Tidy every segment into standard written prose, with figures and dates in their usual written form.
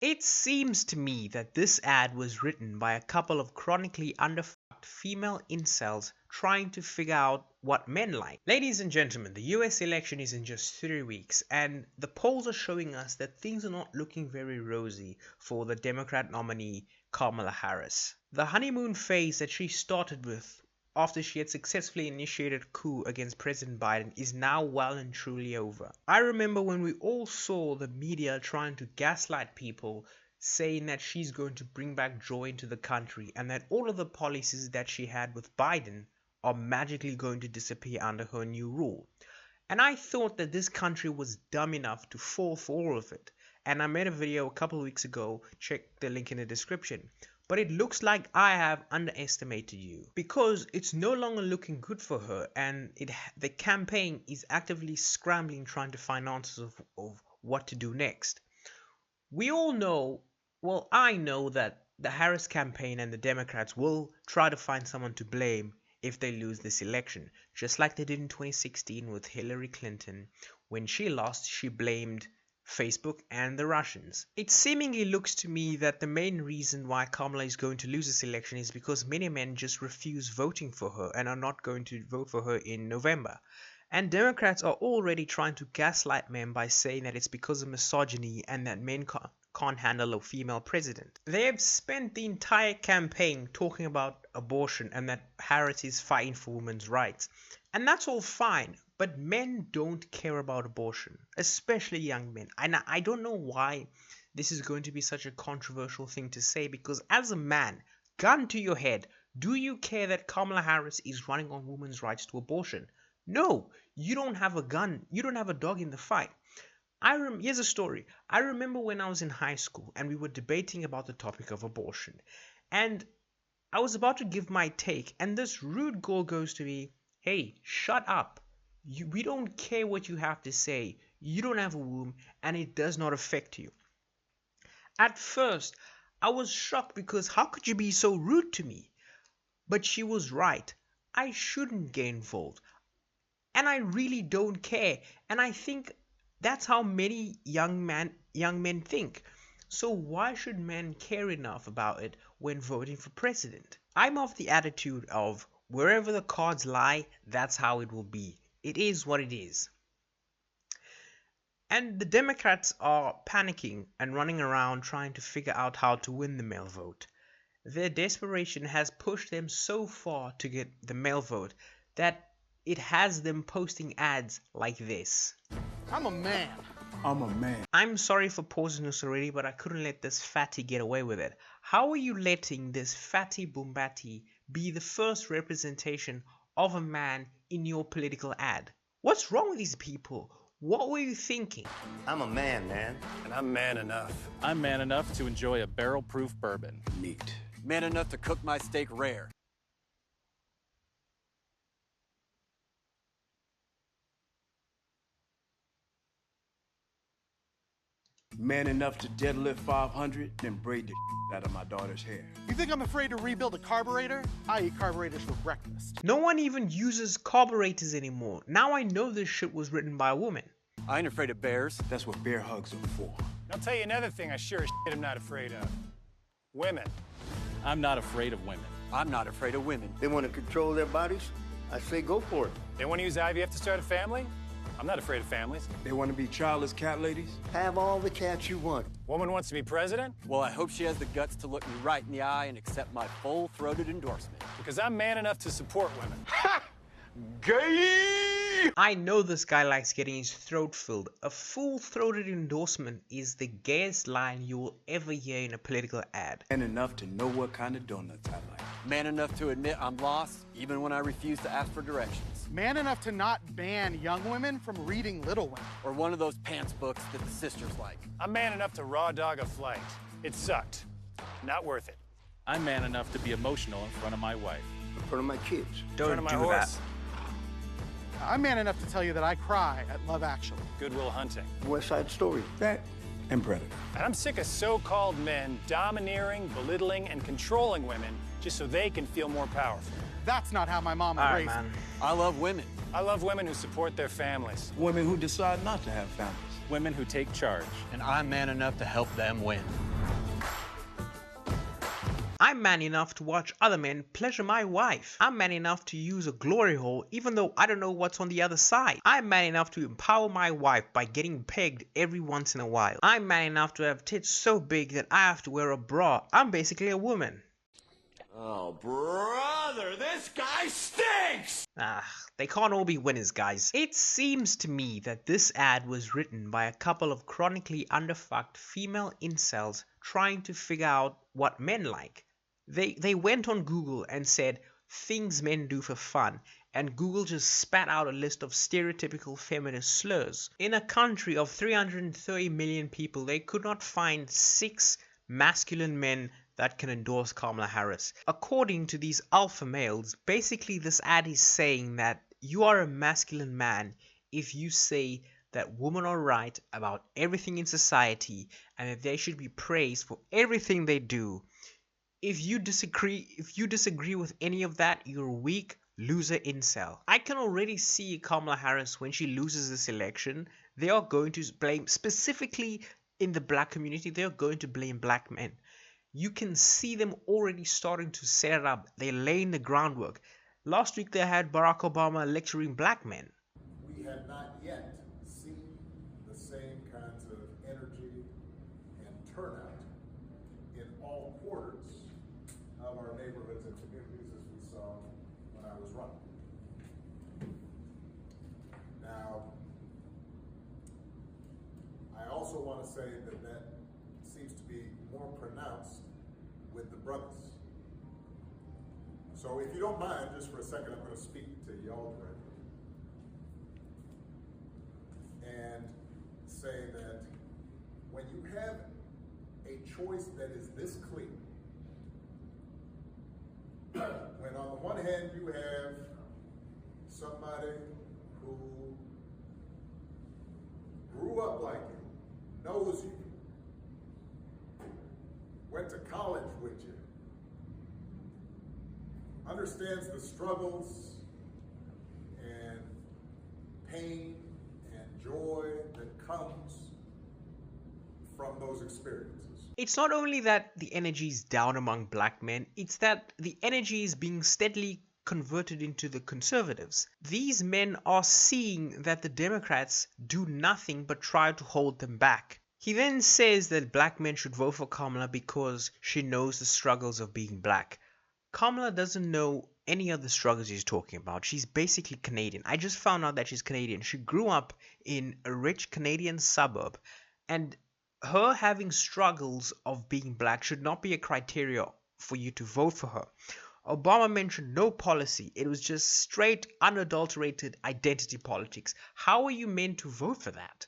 It seems to me that this ad was written by a couple of chronically underfucked female incels trying to figure out what men like. Ladies and gentlemen, the US election is in just 3 weeks, and the polls are showing us that things are not looking very rosy for the Democrat nominee Kamala Harris. The honeymoon phase that she started with after she had successfully initiated a coup against President Biden is now well and truly over. I remember when we all saw the media trying to gaslight people, saying that she's going to bring back joy into the country and that all of the policies that she had with Biden are magically going to disappear under her new rule. And I thought that this country was dumb enough to fall for all of it. And I made a video a couple of weeks ago, check the link in the description. But it looks like I have underestimated you, because it's no longer looking good for her, and the campaign is actively scrambling trying to find answers of what to do next. We all know, well, I know that the Harris campaign and the Democrats will try to find someone to blame if they lose this election, just like they did in 2016 with Hillary Clinton. When she lost, she blamed Facebook and the Russians. It seemingly looks to me that the main reason why Kamala is going to lose this election is because many men just refuse voting for her and are not going to vote for her in November. And Democrats are already trying to gaslight men by saying that it's because of misogyny and that men can't handle a female president. They have spent the entire campaign talking about abortion and that Harris is fighting for women's rights. And that's all fine, but men don't care about abortion, especially young men. And I don't know why this is going to be such a controversial thing to say, because as a man, gun to your head, do you care that Kamala Harris is running on women's rights to abortion? No, you don't have a gun. You don't have a dog in the fight. Here's a story. I remember when I was in high school and we were debating about the topic of abortion. And I was about to give my take, and this rude girl goes to me, "Hey, shut up. We don't care what you have to say. You don't have a womb and it does not affect you." At first, I was shocked because how could you be so rude to me? But she was right. I shouldn't get involved. And I really don't care. And I think that's how many young men think. So why should men care enough about it when voting for president? I'm of the attitude of wherever the cards lie, that's how it will be. It is what it is. And the Democrats are panicking and running around trying to figure out how to win the male vote. Their desperation has pushed them so far to get the male vote that it has them posting ads like this. I'm a man. I'm a man. I'm sorry for pausing this already, but I couldn't let this fatty get away with it. How are you letting this fatty Boombati be the first representation of a man in your political ad? What's wrong with these people? What were you thinking? I'm a man, And I'm man enough. I'm man enough to enjoy a barrel-proof bourbon. Neat. Man enough to cook my steak rare. Man enough to deadlift 500, then braid the out of my daughter's hair. You think I'm afraid to rebuild a carburetor? I eat carburetors for breakfast. No one even uses carburetors anymore. Now I know this shit was written by a woman. I ain't afraid of bears. That's what bear hugs are for. I'll tell you another thing I sure as shit am not afraid of. Women. I'm not afraid of women. I'm not afraid of women. They want to control their bodies? I say go for it. They want to use IVF to start a family? I'm not afraid of families. They want to be childless cat ladies? Have all the cats you want. Woman wants to be president? Well, I hope she has the guts to look me right in the eye and accept my full-throated endorsement. Because I'm man enough to support women. Ha! Gay! I know this guy likes getting his throat filled. A full-throated endorsement is the gayest line you will ever hear in a political ad. And enough to know what kind of donuts I like. Man enough to admit I'm lost, even when I refuse to ask for directions. Man enough to not ban young women from reading Little Women. Or one of those pants books that the sisters like. I'm man enough to raw dog a flight. It sucked. Not worth it. I'm man enough to be emotional in front of my wife. In front of my kids. In Don't front of my do horse. that. I'm man enough to tell you that I cry at Love Actually. Good Will Hunting. West Side Story. That and Predator. And I'm sick of so-called men domineering, belittling, and controlling women just so they can feel more powerful. That's not how my mama Alright, raised me. man. I love women. I love women who support their families. Women who decide not to have families. Women who take charge. And I'm man enough to help them win. I'm man enough to watch other men pleasure my wife. I'm man enough to use a glory hole even though I don't know what's on the other side. I'm man enough to empower my wife by getting pegged every once in a while. I'm man enough to have tits so big that I have to wear a bra. I'm basically a woman. Oh, brother, this guy stinks! They can't all be winners, guys. It seems to me that this ad was written by a couple of chronically underfucked female incels trying to figure out what men like. They went on Google and said, things men do for fun, and Google just spat out a list of stereotypical feminist slurs. In a country of 330 million people, they could not find 6 masculine men that can endorse Kamala Harris. According to these alpha males, basically this ad is saying that you are a masculine man if you say that women are right about everything in society and that they should be praised for everything they do. If you disagree with any of that, you're a weak loser incel. I can already see Kamala Harris when she loses this election. They are going to blame, specifically in the black community, they are going to blame black men. You can see them already starting to set it up. They're laying the groundwork. Last week they had Barack Obama lecturing black men. We have not yet seen the same kinds of energy and turnout in all quarters of our neighborhoods and communities as we saw when I was running. Now, I also want to say that that seems to be more pronounced with the brothers. So if you don't mind, just for a second, I'm going to speak to y'all directly and say that when you have a choice that is this clear, when on the one hand you have somebody who grew up like you, knows you, went to college with you, understands the struggles and pain and joy that comes from those experiences. It's not only that the energy is down among black men, it's that the energy is being steadily converted into the conservatives. These men are seeing that the Democrats do nothing but try to hold them back. He then says that black men should vote for Kamala because she knows the struggles of being black. Kamala doesn't know any of the struggles he's talking about. She's basically Canadian. I just found out that she's Canadian. She grew up in a rich Canadian suburb, and her having struggles of being black should not be a criteria for you to vote for her. Obama mentioned no policy. It was just straight, unadulterated identity politics. How are you meant to vote for that?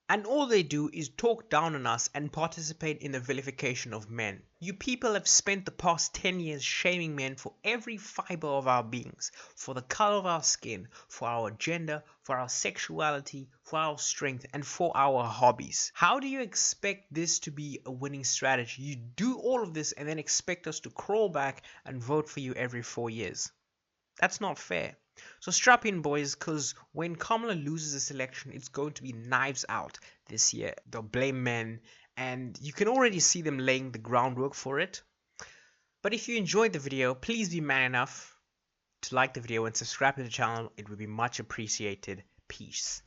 And all they do is talk down on us and participate in the vilification of men. You people have spent the past 10 years shaming men for every fiber of our beings, for the color of our skin, for our gender, for our sexuality, for our strength, and for our hobbies. How do you expect this to be a winning strategy? You do all of this and then expect us to crawl back and vote for you every 4 years. That's not fair. So strap in, boys, because when Kamala loses this election, it's going to be knives out this year. They'll blame men, and you can already see them laying the groundwork for it. But if you enjoyed the video, please be man enough to like the video and subscribe to the channel. It would be much appreciated. Peace.